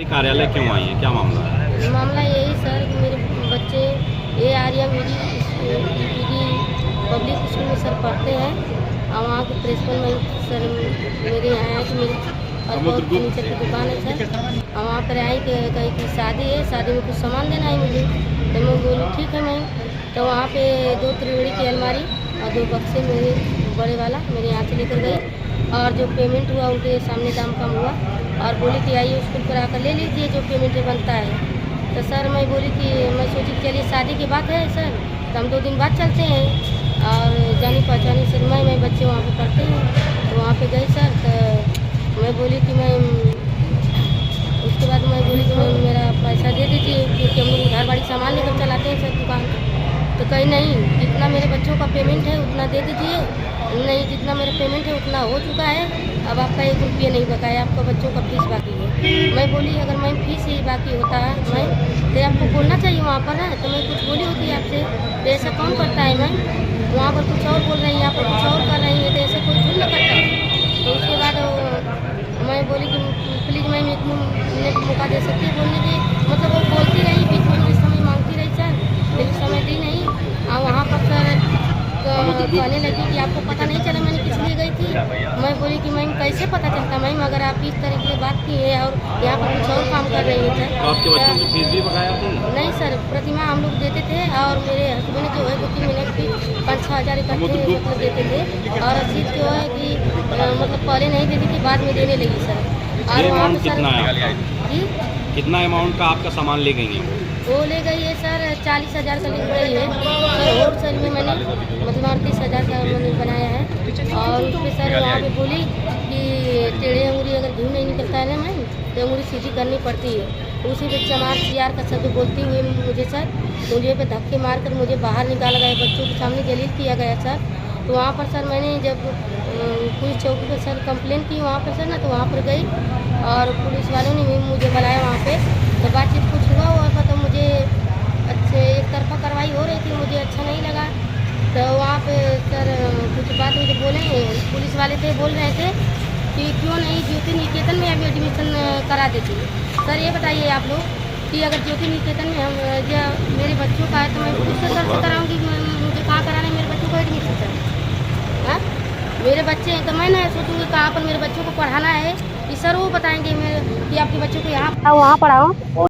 कार्यालय क्यों आई है, क्या मामला है? मामला यही सर कि मेरे बच्चे ये आर्या मेरी पब्लिक स्कूल में सर पढ़ते हैं और वहाँ के प्रिंसिपल में सर मेरे यहाँ आए कि मेरे फर्नीचर की दुकान है सर, और वहाँ पर आई कही कि शादी है, शादी में कुछ सामान देना है मुझे। तो मैं बोली ठीक है मैं, तो वहाँ पे 2 त्रिवेणी की अलमारी और 2 बक्से मेरे बड़े वाला मेरे यहाँ से लेकर गई, और जो पेमेंट हुआ उनके सामने दाम कम हुआ और बोली कि आइए स्कूल पर आकर ले लीजिए जो पेमेंट बनता है। तो सर मैं बोली कि मैं सोची कि चलिए शादी की बात है सर, तो हम 2 दिन बाद चलते हैं, और जानी पहचानी सर मैं बच्चे वहाँ पे पढ़ते हैं, तो वहाँ पे गई सर। तो मैं बोली कि मैं उसके बाद मैं बोली कि मैं मेरा पैसा दे दीजिए क्योंकि हम लोग घर बाड़ी सामान लेकर चलाते हैं सर दुकान। तो कहीं नहीं, जितना मेरे बच्चों का पेमेंट है उतना दे दीजिए, नहीं जितना मेरा पेमेंट है उतना हो चुका है, अब आपका 1 रुपये नहीं बकाया, आपका बच्चों का फीस बाकी है। मैं बोली अगर मैं फीस ही बाकी होता है मैं तो आपको बोलना चाहिए वहाँ पर है, तो मैं कुछ बोली होती आपसे, तो ऐसा कौन करता है। मैं वहाँ पर कुछ और बोल रही है, यहाँ पर कुछ और कर रही है, तो ऐसे कोई भूल न करता है। तो उसके बाद मैं बोली कि प्लीज़ मैम 1 मिनट मौका दे सकती है बोलने की, मतलब वो बोलती रही बीच में समय मांगती रही सर, लेकिन समय दी नहीं। और वहाँ पर सर कहने लगी कि आपको पता नहीं चला मैंने किस लिए गई थी। मैं बोली कि मैम कैसे पता चलता मैम, अगर आप इस तरीके से बात की है और यहाँ पर कुछ और काम कर रही है सर। तो आपके बच्चों की फीस भी बकाया थी? नहीं सर, प्रतिमा हम लोग देते थे, और मेरे हस्बैंड जो है 2-3 महीने की 5-6 हज़ार इकट्ठे मतलब देते थे, और रसीद जो है कि मतलब पहले नहीं देती थी, बाद में देने लगी सर। और वहाँ पर सर जी कितना अमाउंट का आपका सामान ले गई है? वो ले गई है सर 40,000 का ले गई है सर। होलसेल में मैंने मतलब 38,000 का मैंने बनाया है, और उस पर सर वहाँ पे बोली कि टेढ़े अंगुरी अगर घी नहीं निकलता है ना मैम, तो अंगुरी सीधी करनी पड़ती है। उसी पे चमार चियार का शब्द बोलती हुई मुझे सर मुझे पे धक्के मारकर मुझे बाहर निकाला गया, बच्चों के सामने जलील किया गया सर। तो वहाँ पर सर मैंने जब पुलिस चौकी पर सर कंप्लेन की वहाँ पर सर ना, तो वहाँ पर गई और पुलिस वालों ने भी मुझे बुलाया वहाँ पे, तो बातचीत कुछ हुआ था, तो मुझे अच्छे एक तरफा कार्रवाई हो रही थी, मुझे अच्छा नहीं लगा। तो वहाँ पे सर कुछ बात मुझे बोले, पुलिस वाले थे बोल रहे थे कि क्यों नहीं ज्योति निकेतन में अभी एडमिशन करा देती। सर ये बताइए आप लोग कि अगर ज्योति निकेतन में हम मेरे बच्चों का है तो मैं पुलिस से सर से कराऊँगी, मुझे कहाँ कराना है मेरे बच्चों को एडमिशन सर? हाँ मेरे बच्चे हैं, तो मैं ना सोचूँगी कहाँ पर मेरे बच्चों को पढ़ाना है कि सर वो बताएंगे मेरे कि आपके बच्चों को यहाँ पढ़ाओ वहाँ पढ़ाओ।